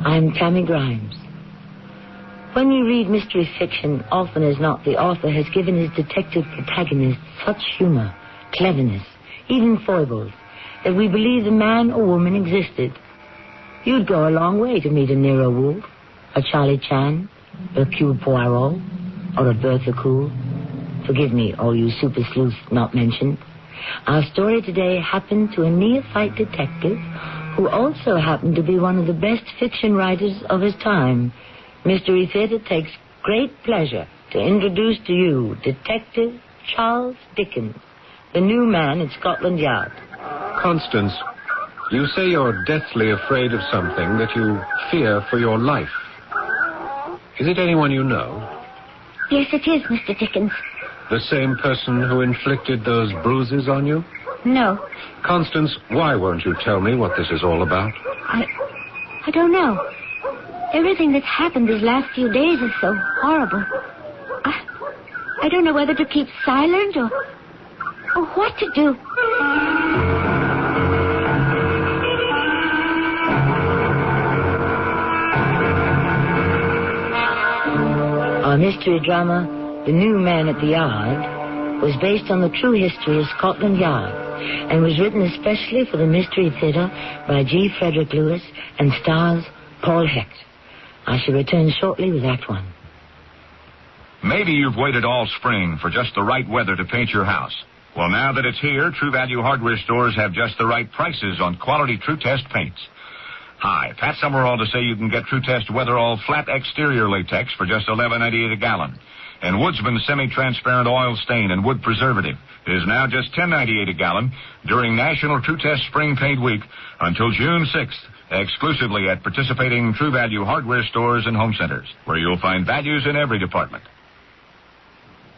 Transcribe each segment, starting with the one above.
I'm Tammy Grimes. When you read mystery fiction, often as not, the author has given his detective protagonist such humor, cleverness, even foibles, that we believe the man or woman existed. You'd go a long way to meet a Nero Wolfe, a Charlie Chan, a Hercule Poirot, or a Bertha Cool. Forgive me, all you super sleuths not mentioned. Our story today happened to a neophyte detective who also happened to be one of the best fiction writers of his time. Mystery Theater takes great pleasure to introduce to you Detective Charles Dickens, the new man at Scotland Yard. Constance, you say you're deathly afraid of something that you fear for your life. Is it anyone you know? Yes, it is, Mr. Dickens. The same person who inflicted those bruises on you? No. Constance, why won't you tell me what this is all about? I don't know. Everything that's happened these last few days is so horrible. I don't know whether to keep silent or what to do. Our mystery drama, The New Man at the Yard, was based on the true history of Scotland Yard and was written especially for the Mystery Theater by G. Frederick Lewis and stars Paul Hecht. I shall return shortly with Act One. Maybe you've waited all spring for just the right weather to paint your house. Well, now that it's here, True Value hardware stores have just the right prices on quality True Test paints. Hi, Pat Summerall to say you can get True Test Weatherall flat exterior latex for just $11.98 a gallon. And Woodsman semi-transparent oil stain and wood preservative is now just $10.98 a gallon during National True Test Spring Paint Week until June 6th, exclusively at participating True Value hardware stores and home centers, where you'll find values in every department.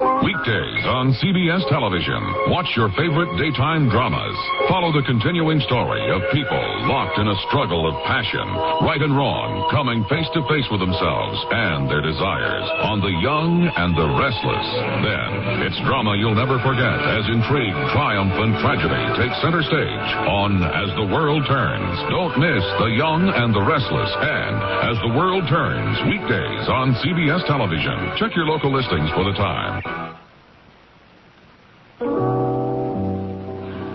Weekdays on CBS Television. Watch your favorite daytime dramas. Follow the continuing story of people locked in a struggle of passion, right and wrong, coming face to face with themselves and their desires on The Young and the Restless. Then, it's drama you'll never forget as intrigue, triumph, and tragedy take center stage on As the World Turns. Don't miss The Young and the Restless and As the World Turns, weekdays on CBS Television. Check your local listings for the time.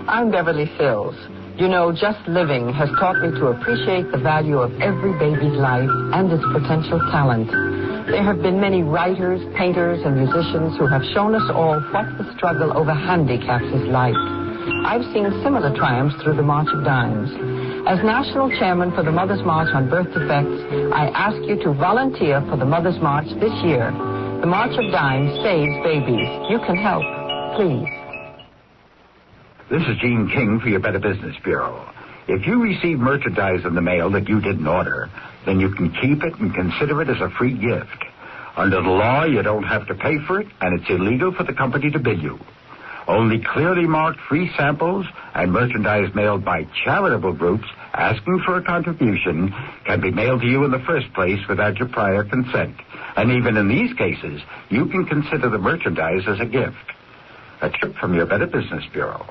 I'm Beverly Sills. You know, just living has taught me to appreciate the value of every baby's life and its potential talent. There have been many writers, painters, and musicians who have shown us all what the struggle over handicaps is like. I've seen similar triumphs through the March of Dimes. As National Chairman for the Mother's March on Birth Defects, I ask you to volunteer for the Mother's March this year. The March of Dimes saves babies. You can help. Please. This is Gene King for your Better Business Bureau. If you receive merchandise in the mail that you didn't order, then you can keep it and consider it as a free gift. Under the law, you don't have to pay for it, and it's illegal for the company to bill you. Only clearly marked free samples and merchandise mailed by charitable groups asking for a contribution can be mailed to you in the first place without your prior consent. And even in these cases, you can consider the merchandise as a gift. A tip from your Better Business Bureau.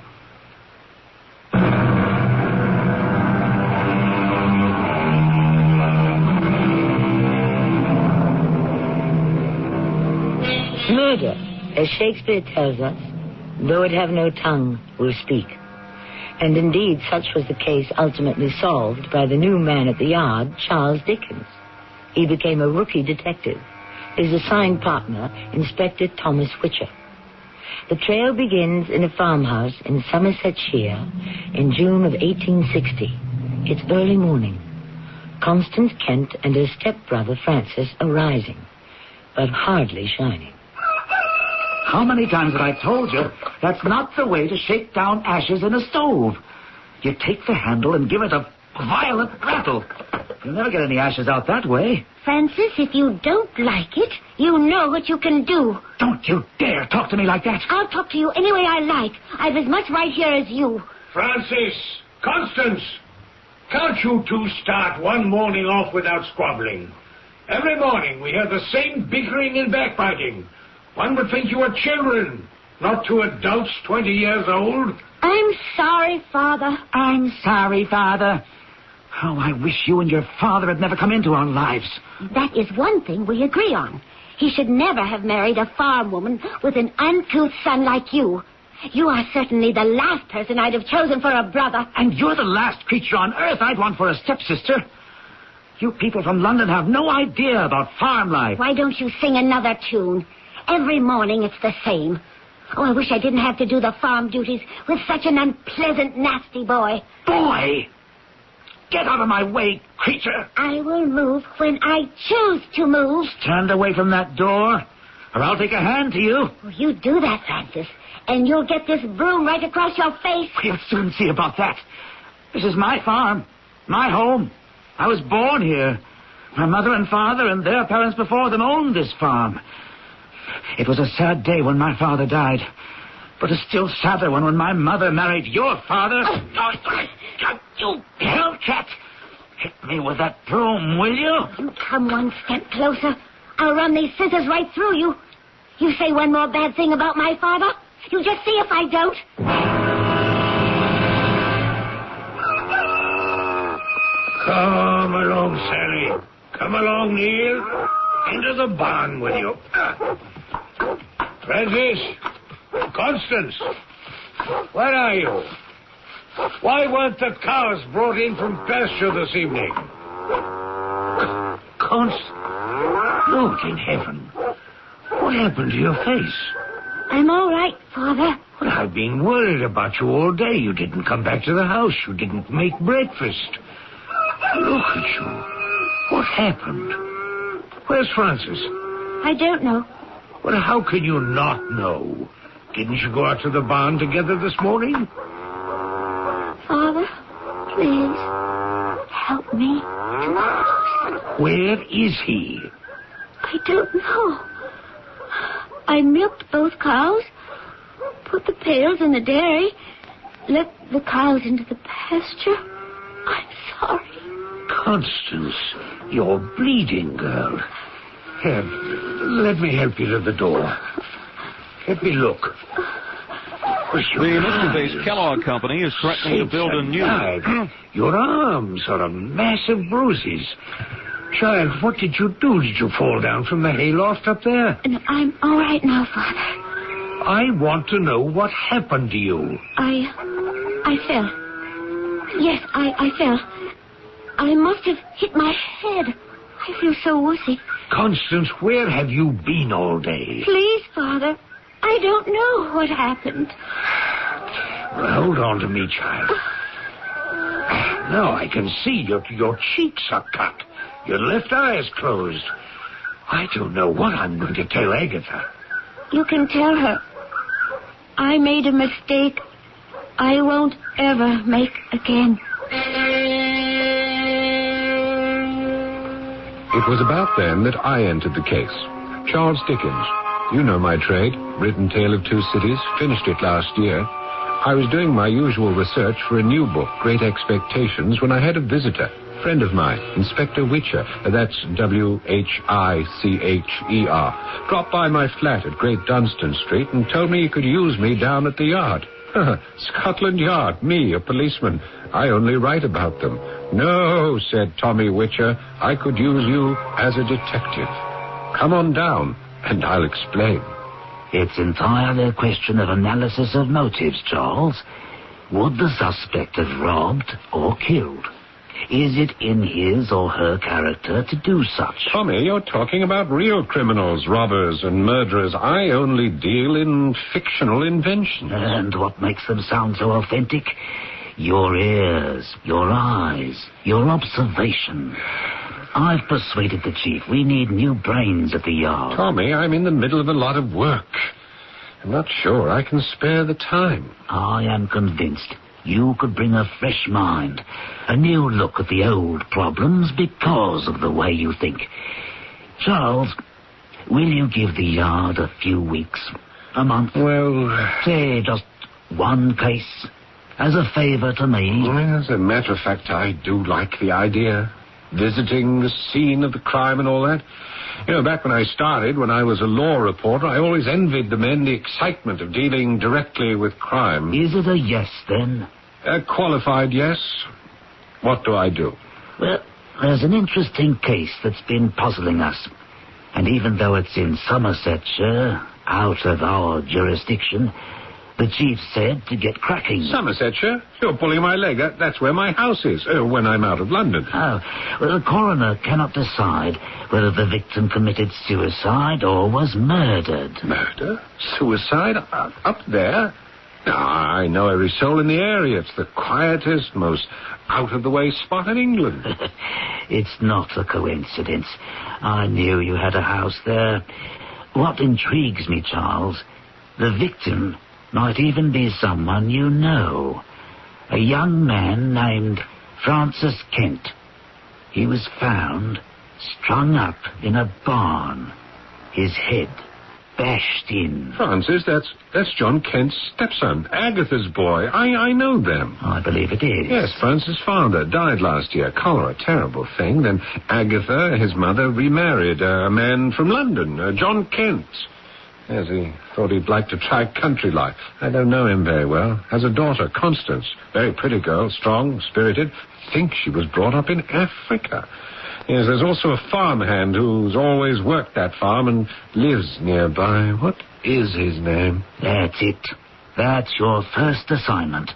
Murder, as Shakespeare tells us, though it have no tongue, will speak. And indeed, such was the case ultimately solved by the new man at the yard, Charles Dickens. He became a rookie detective. His assigned partner, Inspector Thomas Whicher. The trail begins in a farmhouse in Somersetshire in June of 1860. It's early morning. Constance Kent and her stepbrother Francis are rising, but hardly shining. How many times have I told you that's not the way to shake down ashes in a stove? You take the handle and give it a violent rattle. You'll never get any ashes out that way. Francis, if you don't like it, you know what you can do. Don't you dare talk to me like that. I'll talk to you any way I like. I've as much right here as you. Francis, Constance, can't you two start one morning off without squabbling? Every morning we hear the same bickering and backbiting. One would think you were children, not two adults 20 years old. I'm sorry, Father. I'm sorry, Father. Oh, I wish you and your father had never come into our lives. That is one thing we agree on. He should never have married a farm woman with an uncouth son like you. You are certainly the last person I'd have chosen for a brother. And you're the last creature on earth I'd want for a stepsister. You people from London have no idea about farm life. Why don't you sing another tune? Every morning it's the same. Oh, I wish I didn't have to do the farm duties with such an unpleasant, nasty boy. Boy! Get out of my way, creature! I will move when I choose to move. Stand away from that door, or I'll take a hand to you. Oh, you do that, Francis, and you'll get this broom right across your face. We'll soon see about that. This is my farm, my home. I was born here. My mother and father and their parents before them owned this farm. It was a sad day when my father died, but a still sadder one when my mother married your father. You hellcat! Hit me with that broom, will you? You come one step closer. I'll run these scissors right through you. You say one more bad thing about my father? You just see if I don't. Come along, Sally. Come along, Neil. Into the barn with you. Francis. Constance. Where are you? Why weren't the cows brought in from pasture this evening? Constance. Lord in heaven. What happened to your face? I'm all right, Father. Well, I've been worried about you all day. You didn't come back to the house. You didn't make breakfast. Look at you. What happened? Where's Francis? I don't know. Well, how can you not know? Didn't you go out to the barn together this morning? Father, please, help me to the house. Where is he? I don't know. I milked both cows, put the pails in the dairy, let the cows into the pasture. I'm sorry. Constance, you're bleeding, girl. Here, let me help you to the door. Let me look. The Michigan-based Kellogg Company is threatening to build a new... Your arms are a mass of bruises. Child, what did you do? Did you fall down from the hayloft up there? No, I'm all right now, Father. I want to know what happened to you. I fell. Yes, I fell. I must have hit my head. I feel so woozy. Constance, where have you been all day? Please, Father. I don't know what happened. Well, hold on to me, child. Now I can see your cheeks are cut. Your left eye is closed. I don't know what I'm going to tell Agatha. You can tell her. I made a mistake I won't ever make again. It was about then that I entered the case. Charles Dickens. You know my trade. Written Tale of Two Cities. Finished it last year. I was doing my usual research for a new book, Great Expectations, when I had a visitor. Friend of mine, Inspector Witcher. That's Whicher. Dropped by my flat at Great Dunstan Street and told me he could use me down at the yard. Scotland Yard, me, a policeman. I only write about them. No, said Tommy Witcher, I could use you as a detective. Come on down, and I'll explain. It's entirely a question of analysis of motives, Charles. Would the suspect have robbed or killed? Is it in his or her character to do such? Tommy, you're talking about real criminals, robbers and murderers. I only deal in fictional inventions. And what makes them sound so authentic? Your ears, your eyes, your observation. I've persuaded the chief we need new brains at the yard. Tommy, I'm in the middle of a lot of work. I'm not sure I can spare the time. I am convinced you could bring a fresh mind, a new look at the old problems because of the way you think. Charles, will you give the yard a few weeks, a month? Well, say just one case, as a favor to me. Well, as a matter of fact, I do like the idea. Visiting the scene of the crime and all that. You know, back when I started, when I was a law reporter, I always envied the men the excitement of dealing directly with crime. Is it a yes, then? A qualified yes. What do I do? Well, there's an interesting case that's been puzzling us. And even though it's in Somersetshire, out of our jurisdiction, the chief said to get cracking. Somersetshire? You're pulling my leg. That's where my house is, when I'm out of London. Oh, well, the coroner cannot decide whether the victim committed suicide or was murdered. Murder? Suicide? Up there? I know every soul in the area. It's the quietest, most out-of-the-way spot in England. It's not a coincidence. I knew you had a house there. What intrigues me, Charles, the victim might even be someone you know. A young man named Francis Kent. He was found strung up in a barn, his head bashed in. Francis, that's John Kent's stepson, Agatha's boy. I know them. I believe it is. Yes, Francis' father died last year. Cholera, a terrible thing. Then Agatha, his mother, remarried a man from London, John Kent. Yes, he thought he'd like to try country life. I don't know him very well. Has a daughter, Constance. Very pretty girl, strong, spirited. Think she was brought up in Africa. Yes, there's also a farmhand who's always worked that farm and lives nearby. What is his name? That's it. That's your first assignment.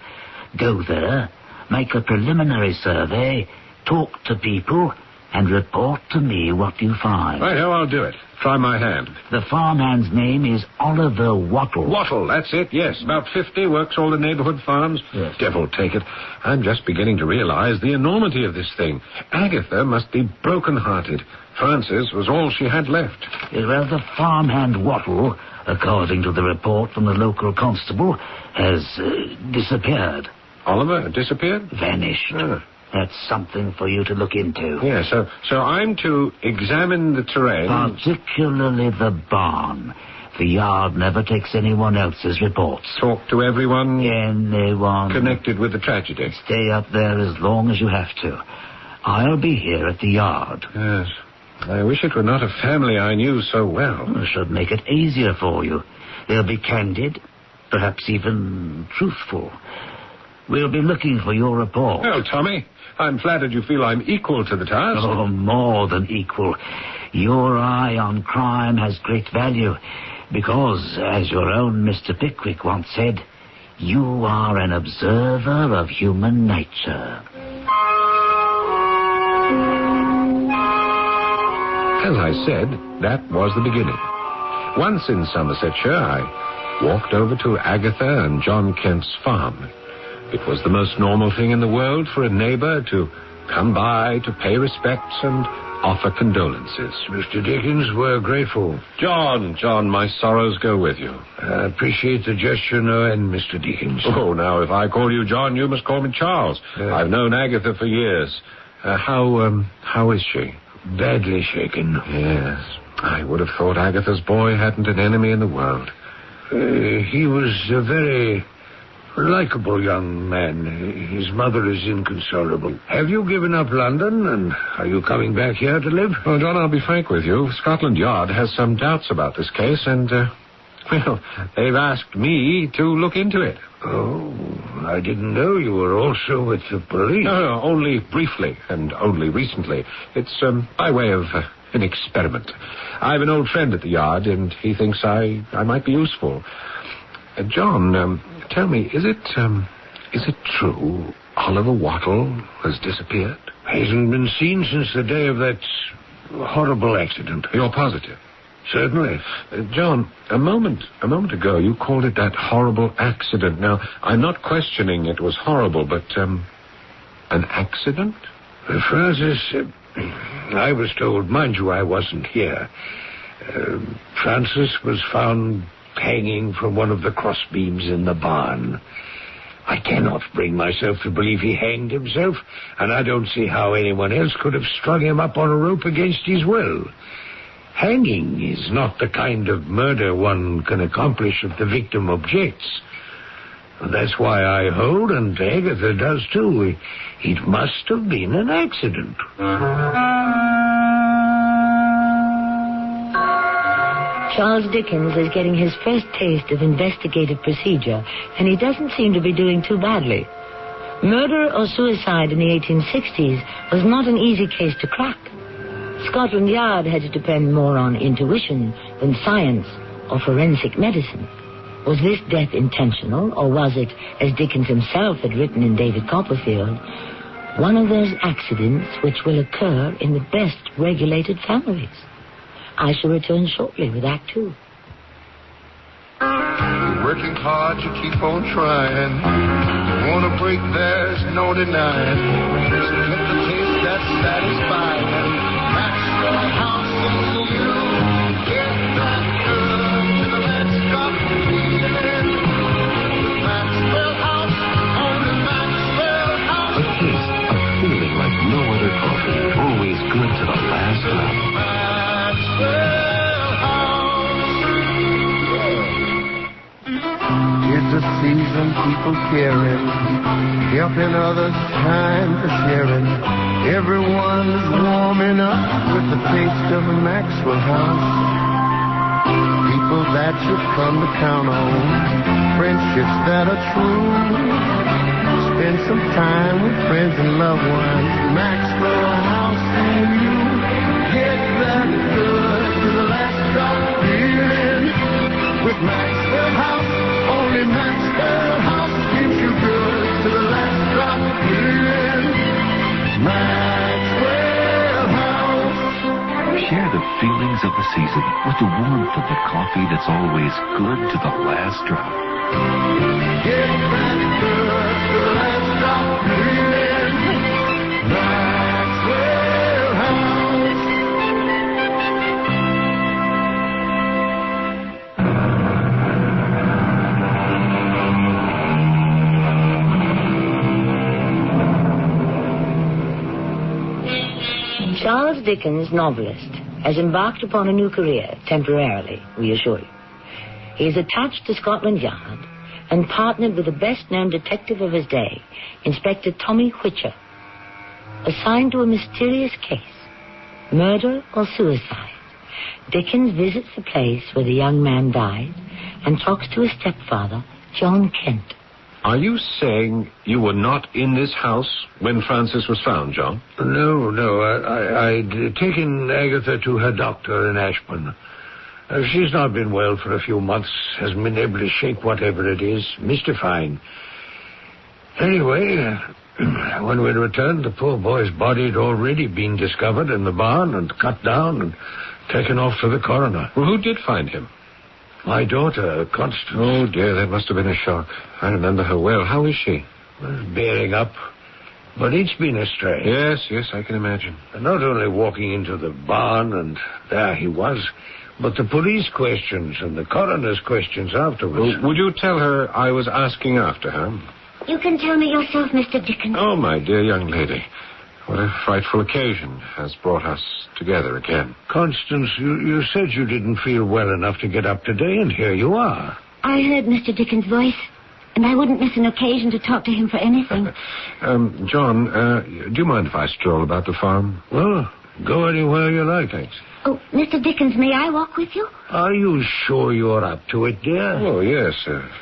Go there, make a preliminary survey, talk to people, and report to me what you find. Right, I'll do it. Try my hand. The farmhand's name is Oliver Wattle. Wattle, that's it, yes. About 50, works all the neighborhood farms. Yes. Devil take it. I'm just beginning to realize the enormity of this thing. Agatha must be broken-hearted. Frances was all she had left. Well, the farmhand Wattle, according to the report from the local constable, has disappeared. Oliver disappeared? Vanished. Ah. That's something for you to look into. Yeah, so I'm to examine the terrain. Particularly the barn. The yard never takes anyone else's reports. Talk to everyone? Anyone. Connected with the tragedy. Stay up there as long as you have to. I'll be here at the yard. Yes. I wish it were not a family I knew so well. It should make it easier for you. They'll be candid, perhaps even truthful. We'll be looking for your report. Oh, Tommy, I'm flattered you feel I'm equal to the task. Oh, more than equal. Your eye on crime has great value because, as your own Mr. Pickwick once said, you are an observer of human nature. As I said, that was the beginning. Once in Somersetshire, I walked over to Agatha and John Kent's farm. It was the most normal thing in the world for a neighbor to come by to pay respects and offer condolences. Mr. Dickens, we're grateful. John, my sorrows go with you. I appreciate the gesture, no end, Mr. Dickens. Oh, now, if I call you John, you must call me Charles. I've known Agatha for years. How is she? Badly shaken. Yes. I would have thought Agatha's boy hadn't an enemy in the world. He was a very likable young man. His mother is inconsolable. Have you given up London, and are you coming back here to live? Well, John, I'll be frank with you. Scotland Yard has some doubts about this case, and, they've asked me to look into it. Oh, I didn't know you were also with the police. No, only briefly, and only recently. It's, by way of an experiment. I have an old friend at the Yard, and he thinks I might be useful. John, tell me, is it true Oliver Wattle has disappeared? Hasn't been seen since the day of that horrible accident. You're positive? Certainly. John, a moment ago you called it that horrible accident. Now, I'm not questioning it was horrible, but, an accident? Francis, I was told, mind you, I wasn't here. Francis was found hanging from one of the crossbeams in the barn. I cannot bring myself to believe he hanged himself, and I don't see how anyone else could have strung him up on a rope against his will. Hanging is not the kind of murder one can accomplish if the victim objects. That's why I hold, and Agatha does too. It must have been an accident. Charles Dickens is getting his first taste of investigative procedure, and he doesn't seem to be doing too badly. Murder or suicide in the 1860s was not an easy case to crack. Scotland Yard had to depend more on intuition than science or forensic medicine. Was this death intentional, or was it, as Dickens himself had written in David Copperfield, one of those accidents which will occur in the best regulated families? I shall return shortly with Act 2. You're working hard to keep on trying. You want to break, there's no denying. Just get the taste that's satisfying. Maxwell House and you get that good to the let's stop feeling. Maxwell House, only Maxwell House. A taste of feeling like no other coffee. Always good to the last drop. Maxwell House. It's a season people caring, helping others, time for sharing. Everyone's warming up with the taste of a Maxwell House. People that you come to count on, friendships that are true. Spend some time with friends and loved ones. Maxwell House and you get that good to the last drop feeling. With Maxwell House, only Maxwell House gives you good to the last drop feeling. Maxwell House. Share the feelings of the season with the warmth of the coffee that's always good to the last drop. Get that good to the last drop feeling. Maxwell House. Charles Dickens, novelist, has embarked upon a new career, temporarily, we assure you. He is attached to Scotland Yard and partnered with the best-known detective of his day, Inspector Tommy Whicher, assigned to a mysterious case, murder or suicide. Dickens visits the place where the young man died and talks to his stepfather, John Kent. Are you saying you were not in this house when Frances was found, John? No. I'd taken Agatha to her doctor in Ashburn. She's not been well for a few months, hasn't been able to shake whatever it is, mystifying. Anyway, when we returned, the poor boy's body had already been discovered in the barn and cut down and taken off to the coroner. Well, who did find him? My daughter, Constance. Oh, dear, that must have been a shock. I remember her well. How is she? Well, bearing up. But it's been a strain. Yes, I can imagine. And not only walking into the barn, and there he was, but the police questions and the coroner's questions afterwards. Well, would you tell her I was asking after her? You can tell me yourself, Mr. Dickens. Oh, my dear young lady. What a frightful occasion has brought us together again. Constance, you said you didn't feel well enough to get up today, and here you are. I heard Mr. Dickens' voice, and I wouldn't miss an occasion to talk to him for anything. John, do you mind if I stroll about the farm? Well, go anywhere you like. Thanks. Oh, Mr. Dickens, may I walk with you? Are you sure you're up to it, dear? Oh, yes.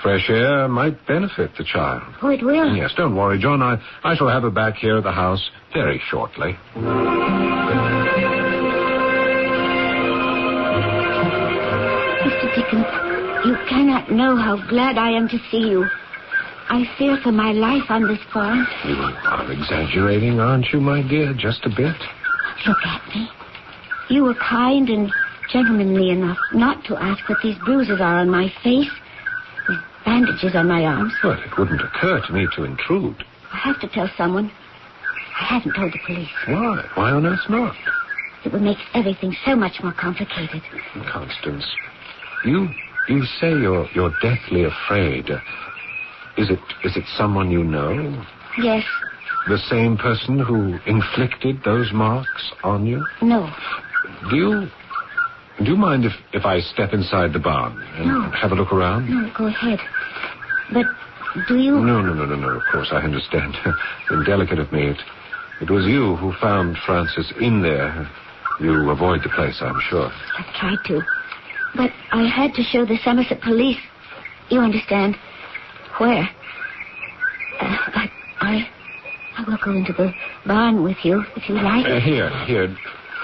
Fresh air might benefit the child. Oh, it will? Yes, don't worry, John. I shall have her back here at the house very shortly. Mr. Dickens, you cannot know how glad I am to see you. I fear for my life on this farm. You are exaggerating, aren't you, my dear? Just a bit. Look at me. You were kind and gentlemanly enough not to ask what these bruises are on my face, these bandages on my arms. Well, it wouldn't occur to me to intrude. I have to tell someone. I haven't told the police. Why? Why on earth not? It would make everything so much more complicated. Constance, you say you're deathly afraid. Is it someone you know? Yes. The same person who inflicted those marks on you? No. Do you mind if I step inside the barn and have a look around? No, go ahead. But do you... No, of course, I understand. Indelicate of me. It was you who found Frances in there. You avoid the place, I'm sure. I tried to. But I had to show the Somerset police. You understand? Where? I will go into the barn with you, if you like. Here.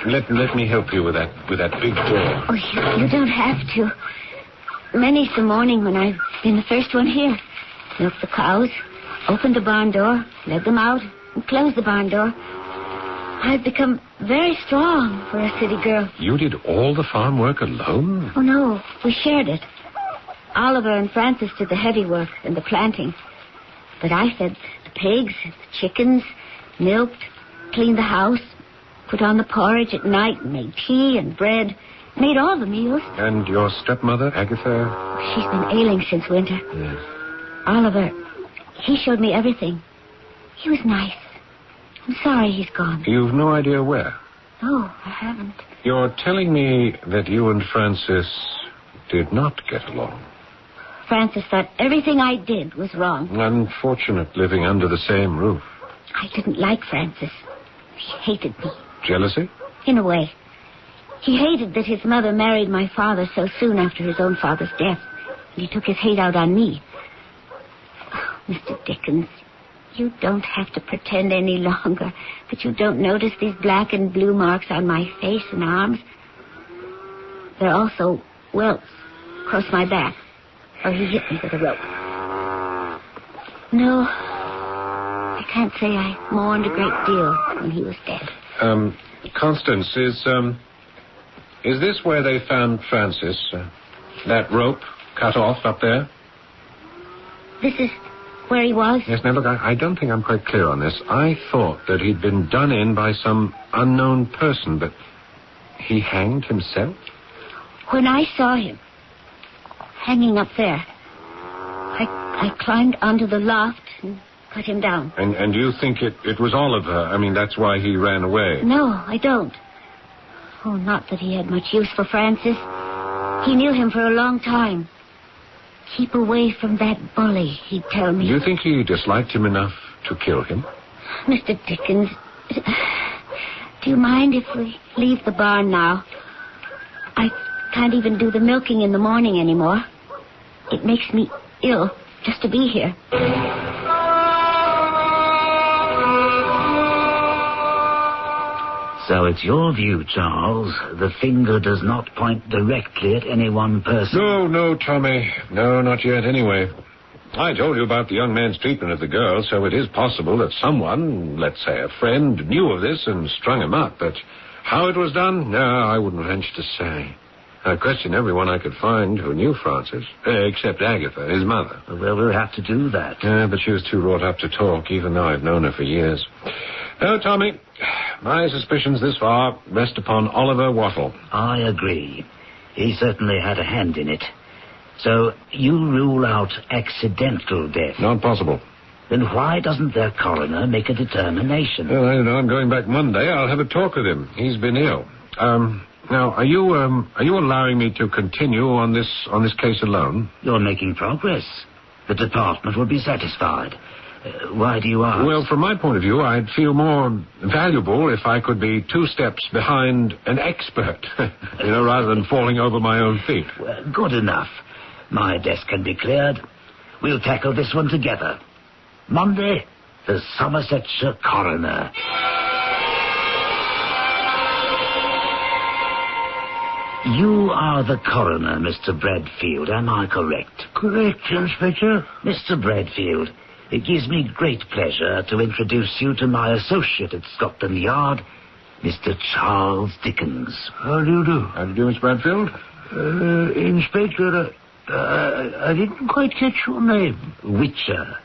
Let me help you with that big door. Oh, you don't have to. Many's the morning when I've been the first one here. Milked the cows, opened the barn door, led them out, and closed the barn door. I've become very strong for a city girl. You did all the farm work alone? Oh, no. We shared it. Oliver and Francis did the heavy work and the planting. But I fed the pigs, the chickens, milked, cleaned the house, put on the porridge at night, and made tea and bread, made all the meals. And your stepmother, Agatha? She's been ailing since winter. Yes. Oliver, he showed me everything. He was nice. I'm sorry he's gone. You've no idea where? No, I haven't. You're telling me that you and Francis did not get along. Francis thought everything I did was wrong. Unfortunate living under the same roof. I didn't like Francis. He hated me. Jealousy? In a way. He hated that his mother married my father so soon after his own father's death. And he took his hate out on me. Oh, Mr. Dickens, you don't have to pretend any longer that you don't notice these black and blue marks on my face and arms. There are also welts across my back, or he hit me with a rope. No, I can't say I mourned a great deal when he was dead. Constance, is this where they found Francis? That rope cut off up there? This is where he was? Yes, now look, I don't think I'm quite clear on this. I thought that he'd been done in by some unknown person, but he hanged himself? When I saw him hanging up there, I climbed onto the loft and cut him down. And you think it was Oliver? I mean, that's why he ran away? No, I don't. Oh, not that he had much use for Francis. He knew him for a long time. Keep away from that bully, he'd tell me. Do you think he disliked him enough to kill him? Mr. Dickens, do you mind if we leave the barn now? I can't even do the milking in the morning anymore. It makes me ill just to be here. So it's your view, Charles, the finger does not point directly at any one person? No, Tommy. No, not yet, anyway. I told you about the young man's treatment of the girl, so it is possible that someone, let's say a friend, knew of this and strung him up. But how it was done, no, I wouldn't venture to say. I questioned everyone I could find who knew Francis, except Agatha, his mother. Well, we'll have to do that. Yeah, but she was too wrought up to talk, even though I've known her for years. No, Tommy, my suspicions this far rest upon Oliver Wattle. I agree. He certainly had a hand in it. So you rule out accidental death? Not possible. Then why doesn't their coroner make a determination? Well, I don't know. I'm going back Monday. I'll have a talk with him. He's been ill. Now, are you allowing me to continue on this case alone? You're making progress. The department will be satisfied. Why do you ask? Well, from my point of view, I'd feel more valuable if I could be 2 steps behind an expert, rather than falling over my own feet. Well, good enough. My desk can be cleared. We'll tackle this one together. Monday, the Somersetshire coroner. You are the coroner, Mr. Bradfield, am I correct? Correct, Inspector. Mr. Bradfield, it gives me great pleasure to introduce you to my associate at Scotland Yard, Mr. Charles Dickens. How do you do? How do you do, Mr. Bradfield? Inspector, I didn't quite catch your name. Witcher.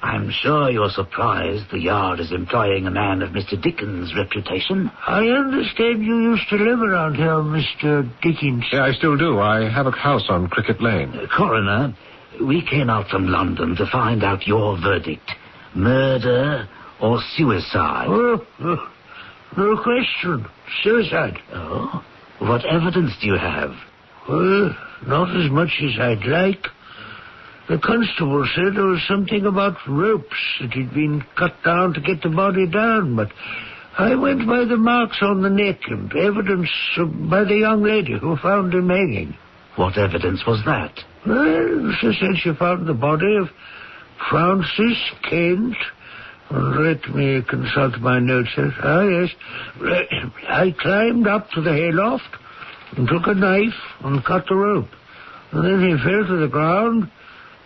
I'm sure you're surprised the Yard is employing a man of Mr. Dickens' reputation. I understand you used to live around here, Mr. Dickens. Yeah, I still do. I have a house on Cricket Lane. Coroner, we came out from London to find out your verdict. Murder or suicide? Oh, no question. Suicide. Oh? What evidence do you have? Well, not as much as I'd like. The constable said there was something about ropes that had been cut down to get the body down, but I went by the marks on the neck and evidence by the young lady who found him hanging. What evidence was that? Well, she said she found the body of Francis Kent Let me consult my notes. Yes. I climbed up to the hayloft and took a knife and cut the rope. And then he fell to the ground,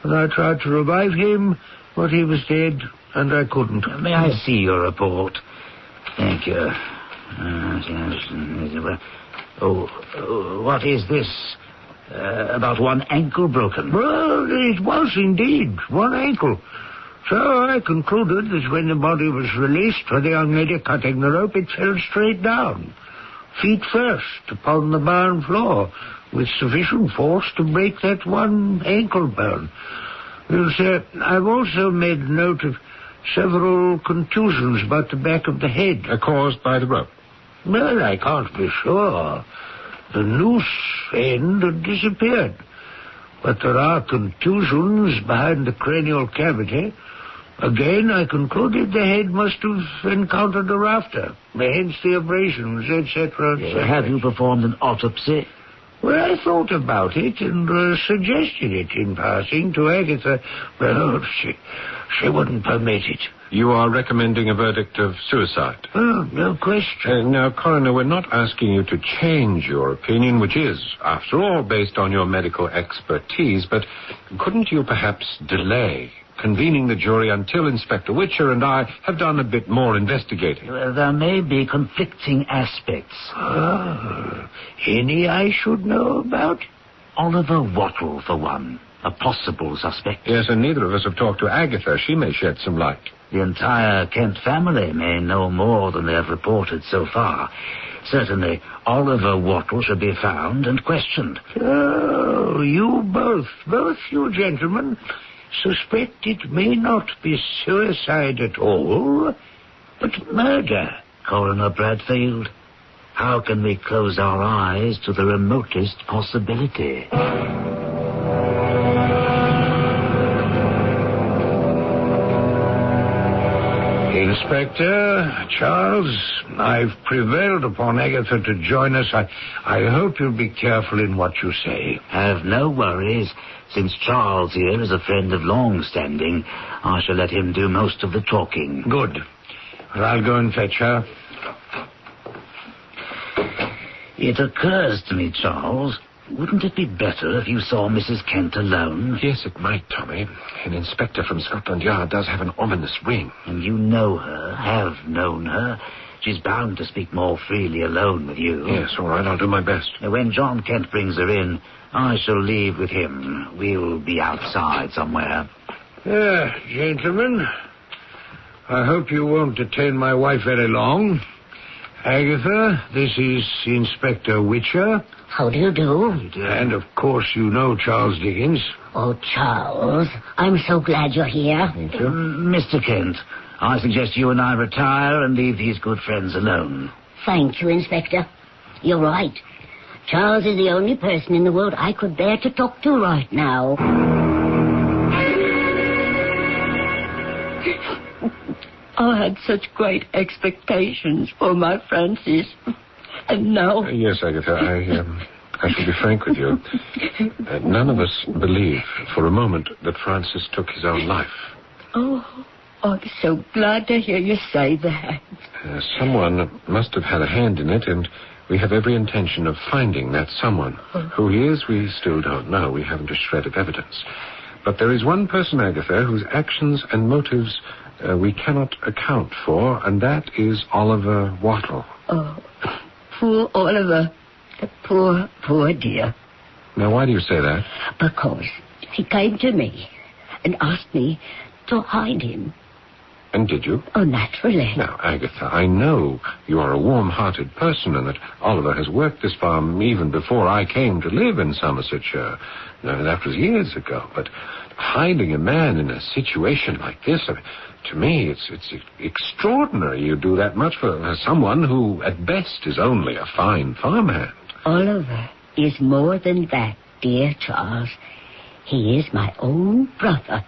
and I tried to revive him, but he was dead, and I couldn't. May I see your report? Thank you. What is this? About one ankle broken? Well, it was indeed one ankle. So I concluded that when the body was released for the young lady cutting the rope, it fell straight down, feet first, upon the barn floor, with sufficient force to break that one ankle bone. I've also made note of several contusions about the back of the head. Caused by the rope? Well, I can't be sure. The noose end had disappeared. But there are contusions behind the cranial cavity. Again, I concluded the head must have encountered a rafter, hence the abrasions, etc. Have you performed an autopsy? Well, I thought about it and suggested it in passing to Agatha. Well, she wouldn't permit it. You are recommending a verdict of suicide? Oh, no question. Now, Coroner, we're not asking you to change your opinion, which is, after all, based on your medical expertise, but couldn't you perhaps delay convening the jury until Inspector Witcher and I have done a bit more investigating? There may be conflicting aspects. Any I should know about? Oliver Wattle, for one. A possible suspect. Yes, and neither of us have talked to Agatha. She may shed some light. The entire Kent family may know more than they have reported so far. Certainly, Oliver Wattle should be found and questioned. Oh, you both you gentlemen, suspect it may not be suicide at all, but murder. Coroner Bradfield, how can we close our eyes to the remotest possibility? Inspector, Charles, I've prevailed upon Agatha to join us. I hope you'll be careful in what you say. Have no worries. Since Charles here is a friend of long standing, I shall let him do most of the talking. Good. Well, I'll go and fetch her. It occurs to me, Charles, wouldn't it be better if you saw Mrs. Kent alone? Yes, it might, Tommy. An inspector from Scotland Yard does have an ominous ring. And you know her, have known her. She's bound to speak more freely alone with you. Yes, all right, I'll do my best. When John Kent brings her in, I shall leave with him. We'll be outside somewhere. Gentlemen, I hope you won't detain my wife very long. Agatha, this is Inspector Witcher. How do you do? And, of course, you know Charles Dickens. Oh, Charles, I'm so glad you're here. Thank you. Mr. Kent, I suggest you and I retire and leave these good friends alone. Thank you, Inspector. You're right. Charles is the only person in the world I could bear to talk to right now. I had such great expectations for my Francis. And now... Yes, Agatha, I shall be frank with you. None of us believe for a moment that Francis took his own life. Oh, I'm so glad to hear you say that. Someone must have had a hand in it, and we have every intention of finding that someone. Who he is, we still don't know. We haven't a shred of evidence. But there is one person, Agatha, whose actions and motives we cannot account for, and that is Oliver Wattle. Oh, poor Oliver. The poor dear. Now, why do you say that? Because he came to me and asked me to hide him. And did you? Oh, naturally. Now, Agatha, I know you are a warm-hearted person and that Oliver has worked this farm even before I came to live in Somersetshire. Now, that was years ago. But hiding a man in a situation like this, to me, it's extraordinary you do that much for someone who, at best, is only a fine farmhand. Oliver is more than that, dear Charles. He is my own brother.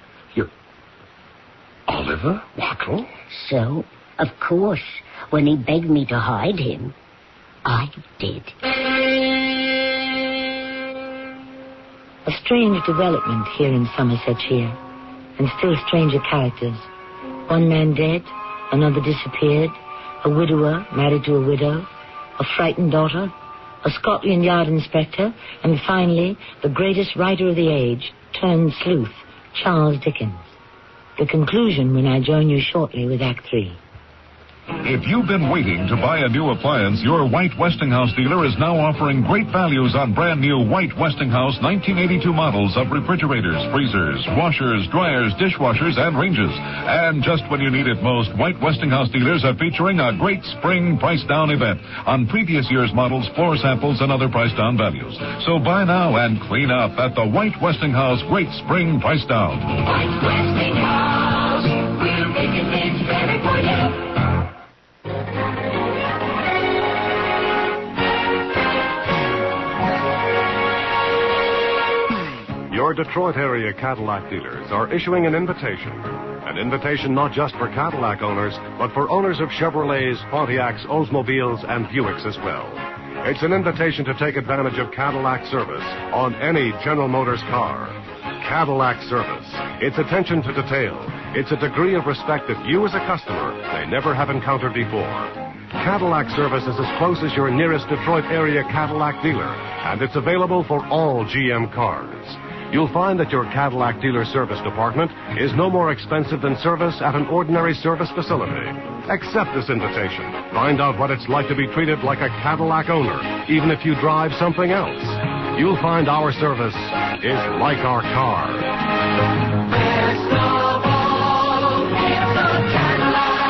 Oliver Wattle? So, of course, when he begged me to hide him, I did. A strange development here in Somersetshire, and still stranger characters. One man dead, another disappeared, a widower married to a widow, a frightened daughter, a Scotland Yard inspector, and finally, the greatest writer of the age, turned sleuth, Charles Dickens. The conclusion when I join you shortly with Act 3. If you've been waiting to buy a new appliance, your White Westinghouse dealer is now offering great values on brand new White Westinghouse 1982 models of refrigerators, freezers, washers, dryers, dishwashers, and ranges. And just when you need it most, White Westinghouse dealers are featuring a great spring price down event on previous year's models, floor samples, and other price down values. So buy now and clean up at the White Westinghouse Great Spring Price Down. White Westinghouse, we're making things better for you. Your Detroit area Cadillac dealers are issuing an invitation. An invitation not just for Cadillac owners, but for owners of Chevrolets, Pontiacs, Oldsmobiles, and Buicks as well. It's an invitation to take advantage of Cadillac service on any General Motors car. Cadillac service. It's attention to detail. It's a degree of respect that you as a customer may never have encountered before. Cadillac service is as close as your nearest Detroit area Cadillac dealer, and it's available for all GM cars. You'll find that your Cadillac dealer service department is no more expensive than service at an ordinary service facility. Accept this invitation. Find out what it's like to be treated like a Cadillac owner, even if you drive something else. You'll find our service is like our car. Best of all, it's a Cadillac.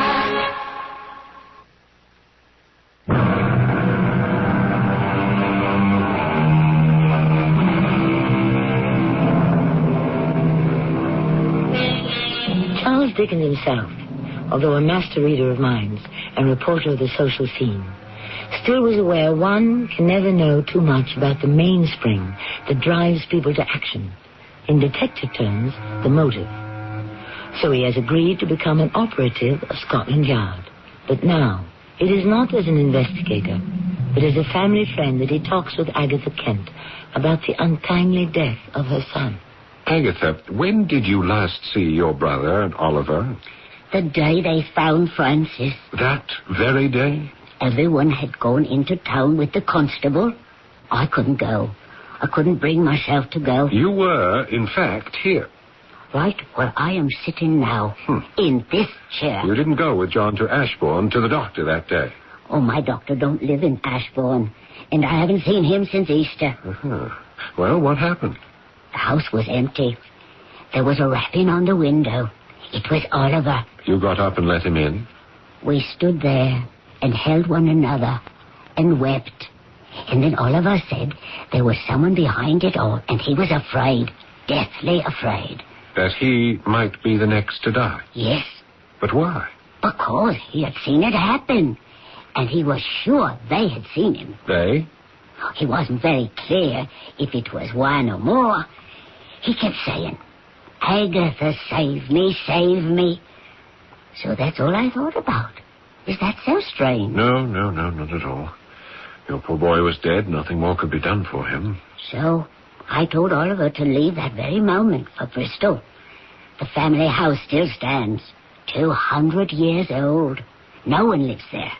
Charles Dickens himself, although a master reader of minds and reporter of the social scene, still was aware one can never know too much about the mainspring that drives people to action. In detective terms, the motive. So he has agreed to become an operative of Scotland Yard. But now, it is not as an investigator, but as a family friend that he talks with Agatha Kent about the untimely death of her son. Agatha, when did you last see your brother and Oliver? The day they found Francis. That very day? Everyone had gone into town with the constable. I couldn't go. I couldn't bring myself to go. You were, in fact, here. Right where I am sitting now, in this chair. You didn't go with John to Ashbourne to the doctor that day? Oh, my doctor don't live in Ashbourne, and I haven't seen him since Easter. Well, what happened? The house was empty. There was a rapping on the window. It was Oliver. You got up and let him in? We stood there and held one another and wept. And then Oliver said there was someone behind it all, and he was afraid, deathly afraid. That he might be the next to die? Yes. But why? Because he had seen it happen, and he was sure they had seen him. They? He wasn't very clear if it was one or more. He kept saying, Agatha, save me, save me. So that's all I thought about. Is that so strange? No, not at all. Your poor boy was dead. Nothing more could be done for him. So I told Oliver to leave that very moment for Bristol. The family house still stands. 200 years old. No one lives there.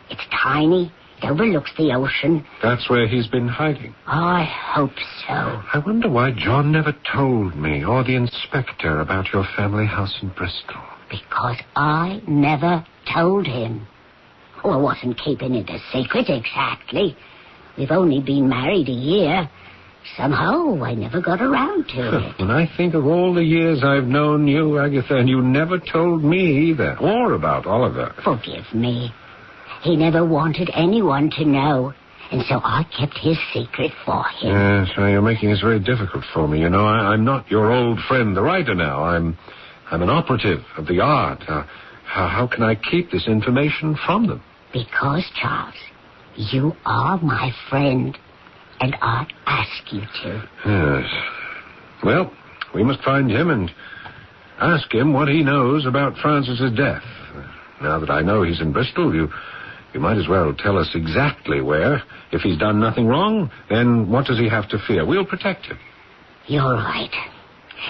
It's tiny. It overlooks the ocean. That's where he's been hiding. I hope so. I wonder why John never told me, or the inspector, about your family house in Bristol. Because I never told him. Oh, I wasn't keeping it a secret exactly. We've only been married a year. Somehow I never got around to it. When I think of all the years I've known you, Agatha, and you never told me either, or about Oliver. Forgive me. He never wanted anyone to know, and so I kept his secret for him. Yes, well, you're making this very difficult for me. You know, I'm not your old friend, the writer now. I'm an operative of the art. How can I keep this information from them? Because, Charles, you are my friend, and I ask you to. Yes. Well, we must find him and ask him what he knows about Francis's death. Now that I know he's in Bristol, you might as well tell us exactly where. If he's done nothing wrong, then what does he have to fear? We'll protect him. You're right.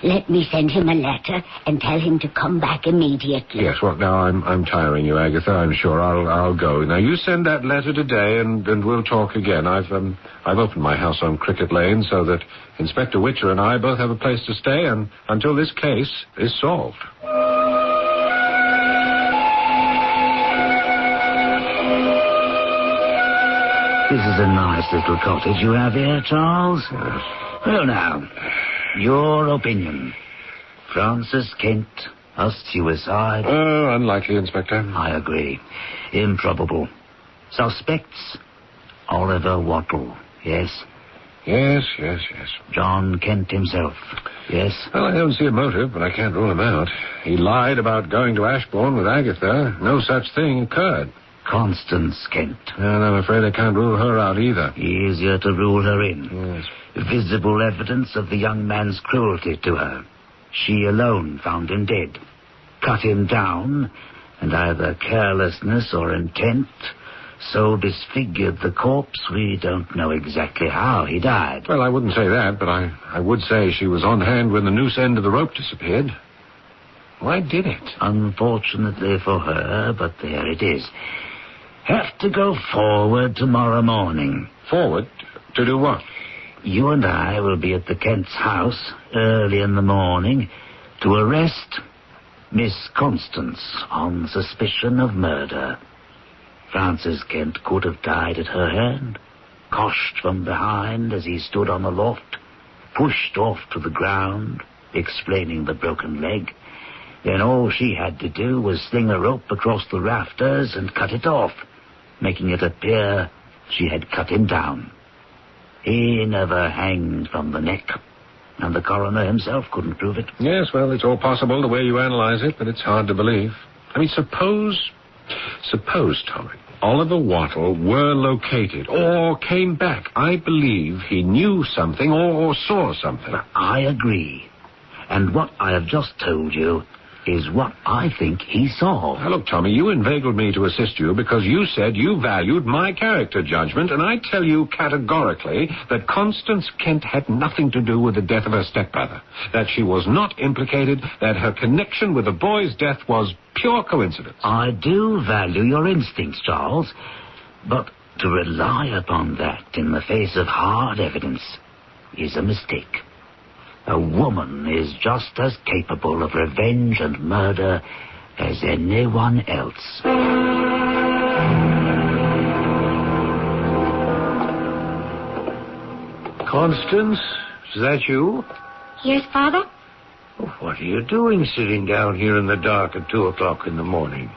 Let me send him a letter and tell him to come back immediately. Yes, well, now I'm tiring you, Agatha. I'm sure I'll go. Now, you send that letter today, and we'll talk again. I've opened my house on Cricket Lane so that Inspector Witcher and I both have a place to stay until this case is solved. This is a nice little cottage you have here, Charles. Yes. Well, now, your opinion. Francis Kent, a suicide? Oh, unlikely, Inspector. I agree. Improbable. Suspects? Oliver Wattle, yes? Yes. John Kent himself, yes? Well, I don't see a motive, but I can't rule him out. He lied about going to Ashbourne with Agatha. No such thing occurred. Constance Kent. And I'm afraid I can't rule her out either. Easier to rule her in. Yes. Visible evidence of the young man's cruelty to her. She alone found him dead. Cut him down, and either carelessness or intent so disfigured the corpse we don't know exactly how he died. Well, I wouldn't say that, but I would say she was on hand when the noose end of the rope disappeared. Why did it? Unfortunately for her, but there it is. Have to go forward tomorrow morning. Forward? To do what? You and I will be at the Kent's house early in the morning to arrest Miss Constance on suspicion of murder. Francis Kent could have died at her hand, coshed from behind as he stood on the loft, pushed off to the ground, explaining the broken leg. Then all she had to do was sling a rope across the rafters and cut it off, making it appear she had cut him down. He never hanged from the neck, and the coroner himself couldn't prove it. Yes, well, it's all possible the way you analyze it, but it's hard to believe. I mean, suppose, Tommy, Oliver Wattle were located or came back. I believe he knew something or saw something. I agree. And what I have just told you is what I think he saw. Now, look, Tommy, you inveigled me to assist you because you said you valued my character judgment, and I tell you categorically that Constance Kent had nothing to do with the death of her stepbrother, that she was not implicated, that her connection with the boy's death was pure coincidence. I do value your instincts, Charles, but to rely upon that in the face of hard evidence is a mistake. A woman is just as capable of revenge and murder as anyone else. Constance, is that you? Yes, Father? Oh, what are you doing sitting down here in the dark at 2 o'clock in the morning?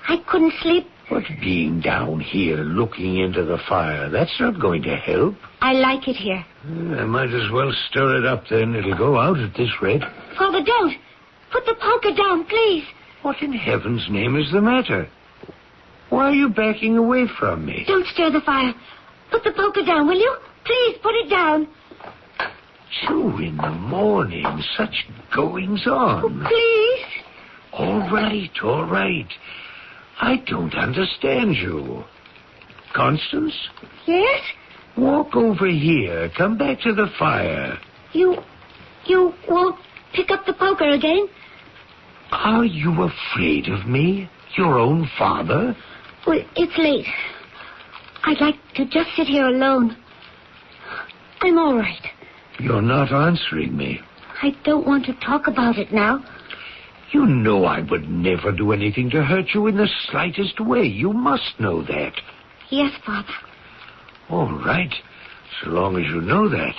I couldn't sleep. What's being down here looking into the fire? That's not going to help. I like it here. I might as well stir it up then. It'll go out at this rate. Father, don't. Put the poker down, please. What in heaven's name is the matter? Why are you backing away from me? Don't stir the fire. Put the poker down, will you? Please, put it down. 2 in the morning. Such goings on. Oh, please. All right. I don't understand you. Constance? Yes? Walk over here. Come back to the fire. You won't pick up the poker again? Are you afraid of me? Your own father? Well, it's late. I'd like to just sit here alone. I'm all right. You're not answering me. I don't want to talk about it now. You know I would never do anything to hurt you in the slightest way. You must know that. Yes, Father. All right, so long as you know that.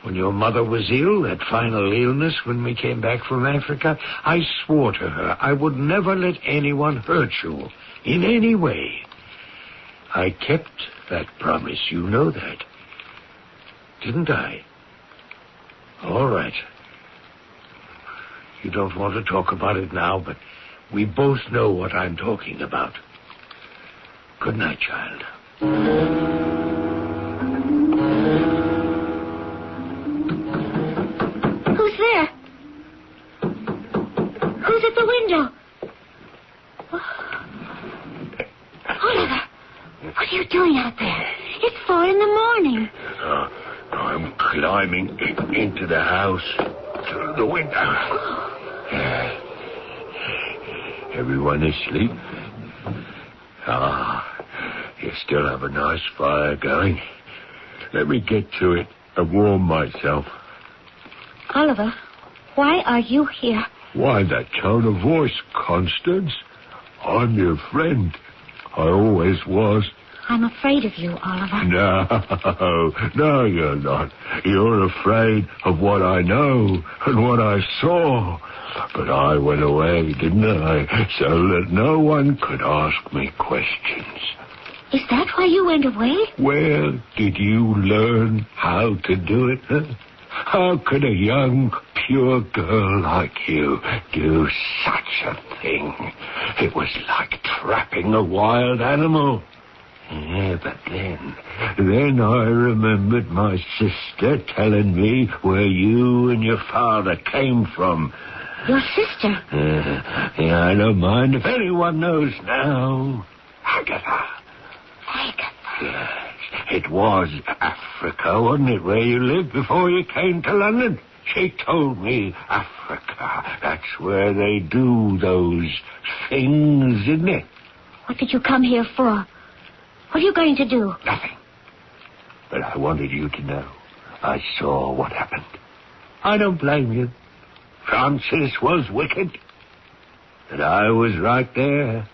When your mother was ill, that final illness when we came back from Africa, I swore to her I would never let anyone hurt you in any way. I kept that promise. You know that. Didn't I? All right. You don't want to talk about it now, but we both know what I'm talking about. Good night, child. Who's there? Who's at the window? Oliver, what are you doing out there? It's 4 in the morning. I'm climbing into the house. through the window. Everyone asleep? You still have a nice fire going. Let me get to it and warm myself. Oliver, why are you here? Why that tone of voice, Constance? I'm your friend. I always was. I'm afraid of you, Oliver. No, you're not. You're afraid of what I know and what I saw. But I went away, didn't I? So that no one could ask me questions. Is that why you went away? Where did you learn how to do it, huh? How could a young, pure girl like you do such a thing? It was like trapping a wild animal. Yeah, but then I remembered my sister telling me where you and your father came from. Your sister? Yeah, I don't mind if anyone knows now. Agatha. Yes, it was Africa, wasn't it, where you lived before you came to London? She told me Africa. That's where they do those things, isn't it? What did you come here for? What are you going to do? Nothing. But I wanted you to know. I saw what happened. I don't blame you. Francis was wicked. But I was right there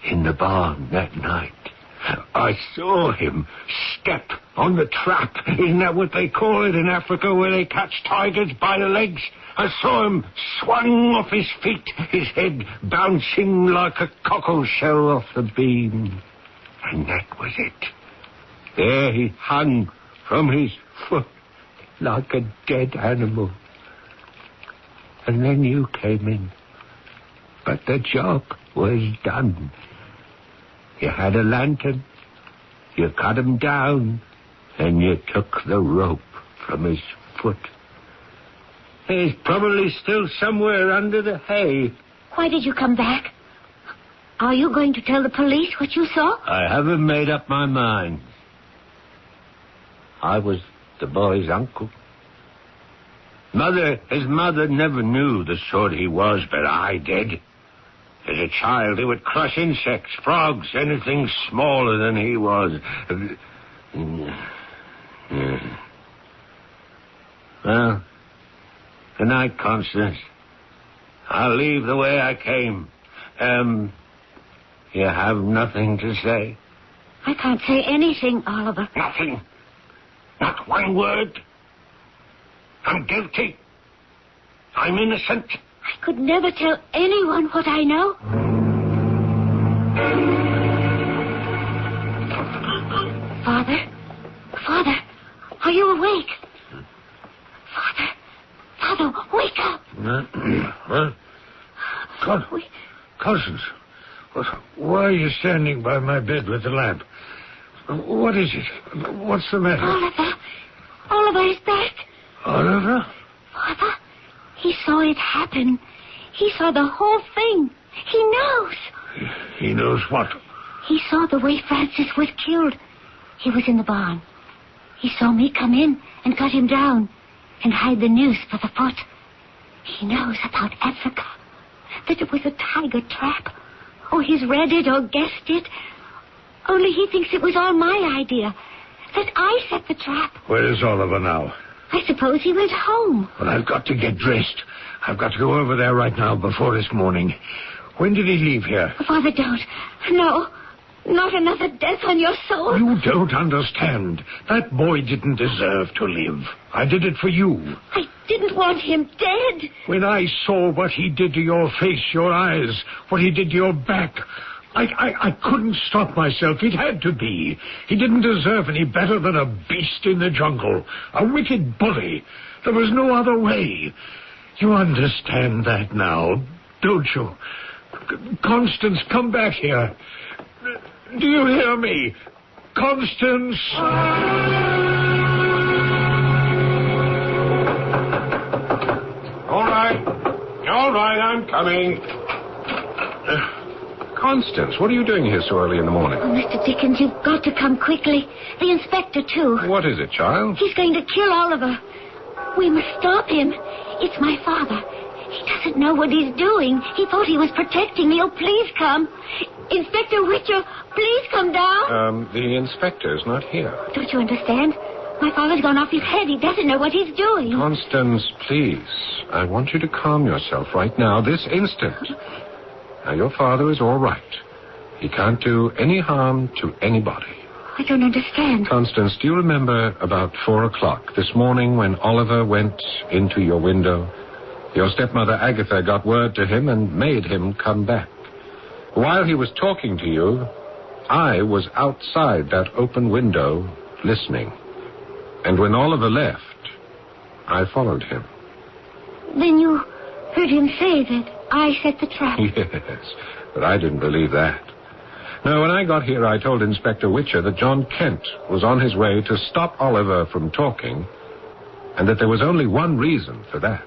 in the barn that night. I saw him step on the trap. Isn't that what they call it in Africa, where they catch tigers by the legs? I saw him swung off his feet, his head bouncing like a cockle shell off the beam. And that was it. There he hung from his foot like a dead animal. And then you came in. But the job was done. You had a lantern. You cut him down. And you took the rope from his foot. He's probably still somewhere under the hay. Why did you come back? Are you going to tell the police what you saw? I haven't made up my mind. I was the boy's uncle. His mother never knew the sort he was, but I did. As a child, he would crush insects, frogs, anything smaller than he was. Well, good night, Constance. I'll leave the way I came. You have nothing to say? I can't say anything, Oliver. Nothing? Not one word? I'm guilty. I'm innocent. I could never tell anyone what I know. Father, are you awake? Father, wake up. What? Constance, why are you standing by my bed with the lamp? What is it? What's the matter? Oliver is back. Oliver? Father, he saw it happen. He saw the whole thing. He knows. He knows what? He saw the way Francis was killed. He was in the barn. He saw me come in and cut him down and hide the noose for the foot. He knows about Africa, that it was a tiger trap. Oh, he's read it or guessed it. Only he thinks it was all my idea, that I set the trap. Where is Oliver now? I suppose he went home. Well, I've got to get dressed. I've got to go over there right now before this morning. When did he leave here? Father, don't. No, not another death on your soul. You don't understand. That boy didn't deserve to live. I did it for you. I didn't want him dead. When I saw what he did to your face, your eyes, what he did to your back, I couldn't stop myself. It had to be. He didn't deserve any better than a beast in the jungle, a wicked bully. There was no other way. You understand that now, don't you? Constance, come back here. Do you hear me? Constance! All right, I'm coming. Constance, what are you doing here so early in the morning? Oh, Mr. Dickens, you've got to come quickly. The inspector, too. What is it, child? He's going to kill Oliver. We must stop him. It's my father. He doesn't know what he's doing. He thought he was protecting me. Oh, please come. Inspector Witcher, please come down. The inspector's not here. Don't you understand? My father's gone off his head. He doesn't know what he's doing. Constance, please. I want you to calm yourself right now, this instant. Now, your father is all right. He can't do any harm to anybody. I don't understand. Constance, do you remember about 4 o'clock this morning when Oliver went into your window? Your stepmother Agatha got word to him and made him come back. While he was talking to you, I was outside that open window listening. And when Oliver left, I followed him. Then you heard him say that I set the trap. Yes, but I didn't believe that. No, when I got here, I told Inspector Witcher that John Kent was on his way to stop Oliver from talking, and that there was only one reason for that.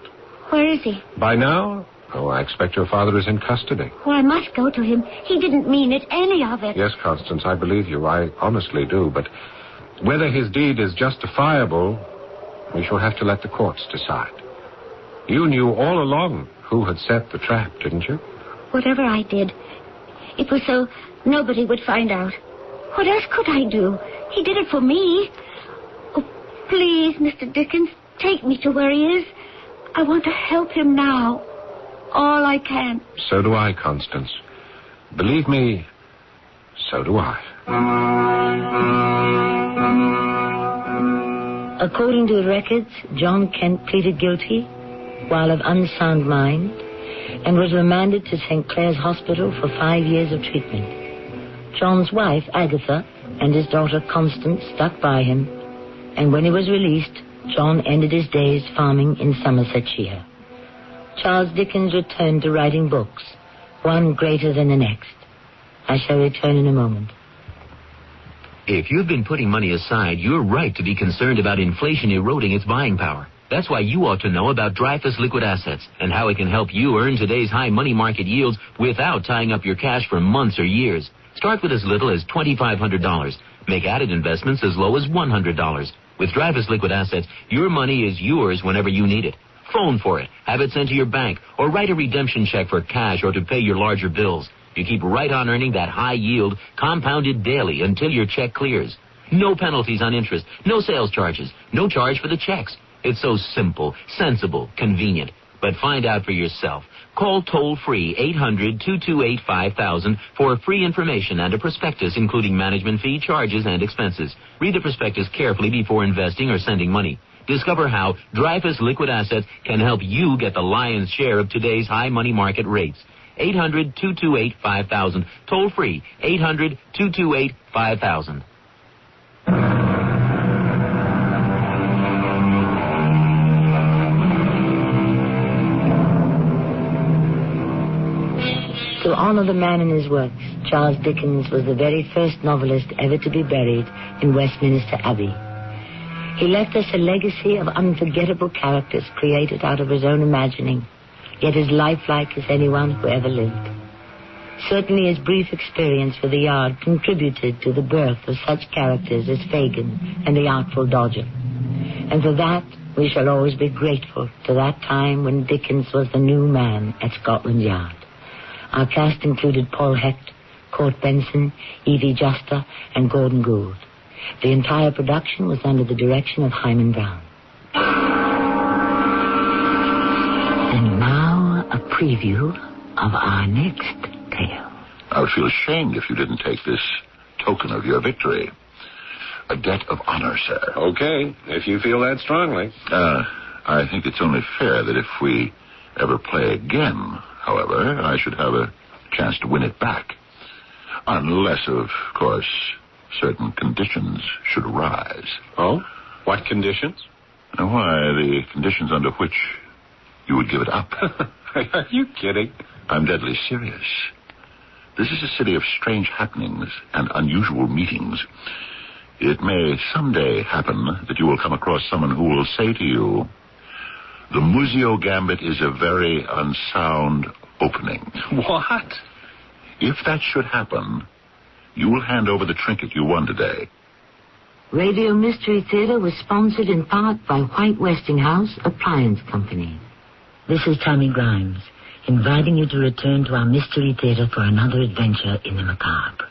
Where is he? By now? Oh, I expect your father is in custody. Well, I must go to him. He didn't mean it, any of it. Yes, Constance, I believe you. I honestly do. But whether his deed is justifiable, we shall have to let the courts decide. You knew all along who had set the trap, didn't you? Whatever I did, it was so nobody would find out. What else could I do? He did it for me. Oh, please, Mr. Dickens, take me to where he is. I want to help him now. All I can. So do I, Constance. Believe me, so do I. According to the records, John Kent pleaded guilty while of unsound mind and was remanded to St. Clair's Hospital for 5 years of treatment. John's wife, Agatha, and his daughter, Constance, stuck by him, and when he was released, John ended his days farming in Somersetshire. Charles Dickens returned to writing books, one greater than the next. I shall return in a moment. If you've been putting money aside, you're right to be concerned about inflation eroding its buying power. That's why you ought to know about Dreyfus Liquid Assets and how it can help you earn today's high money market yields without tying up your cash for months or years. Start with as little as $2,500. Make added investments as low as $100. With Dreyfus Liquid Assets, your money is yours whenever you need it. Phone for it, have it sent to your bank, or write a redemption check for cash or to pay your larger bills. You keep right on earning that high yield, compounded daily until your check clears. No penalties on interest, no sales charges, no charge for the checks. It's so simple, sensible, convenient. But find out for yourself. Call toll-free 800-228-5000 for free information and a prospectus including management fee, charges, and expenses. Read the prospectus carefully before investing or sending money. Discover how Dreyfus Liquid Assets can help you get the lion's share of today's high money market rates. 800-228-5000. Toll-free 800-228-5000. To honor the man and his works, Charles Dickens was the very first novelist ever to be buried in Westminster Abbey. He left us a legacy of unforgettable characters created out of his own imagining, yet as lifelike as anyone who ever lived. Certainly his brief experience with the Yard contributed to the birth of such characters as Fagin and the Artful Dodger. And for that, we shall always be grateful to that time when Dickens was the new man at Scotland Yard. Our cast included Paul Hecht, Court Benson, Evie Juster, and Gordon Gould. The entire production was under the direction of Himan Brown. And now, a preview of our next tale. I would feel ashamed if you didn't take this token of your victory. A debt of honor, sir. Okay, if you feel that strongly. I think it's only fair that if we ever play again, however, I should have a chance to win it back. Unless, of course, certain conditions should arise. Oh? What conditions? Why, the conditions under which you would give it up. Are you kidding? I'm deadly serious. This is a city of strange happenings and unusual meetings. It may someday happen that you will come across someone who will say to you, the Muzio Gambit is a very unsound opening. What? If that should happen, you will hand over the trinket you won today. Radio Mystery Theater was sponsored in part by White Westinghouse Appliance Company. This is Tammy Grimes, inviting you to return to our Mystery Theater for another adventure in the macabre.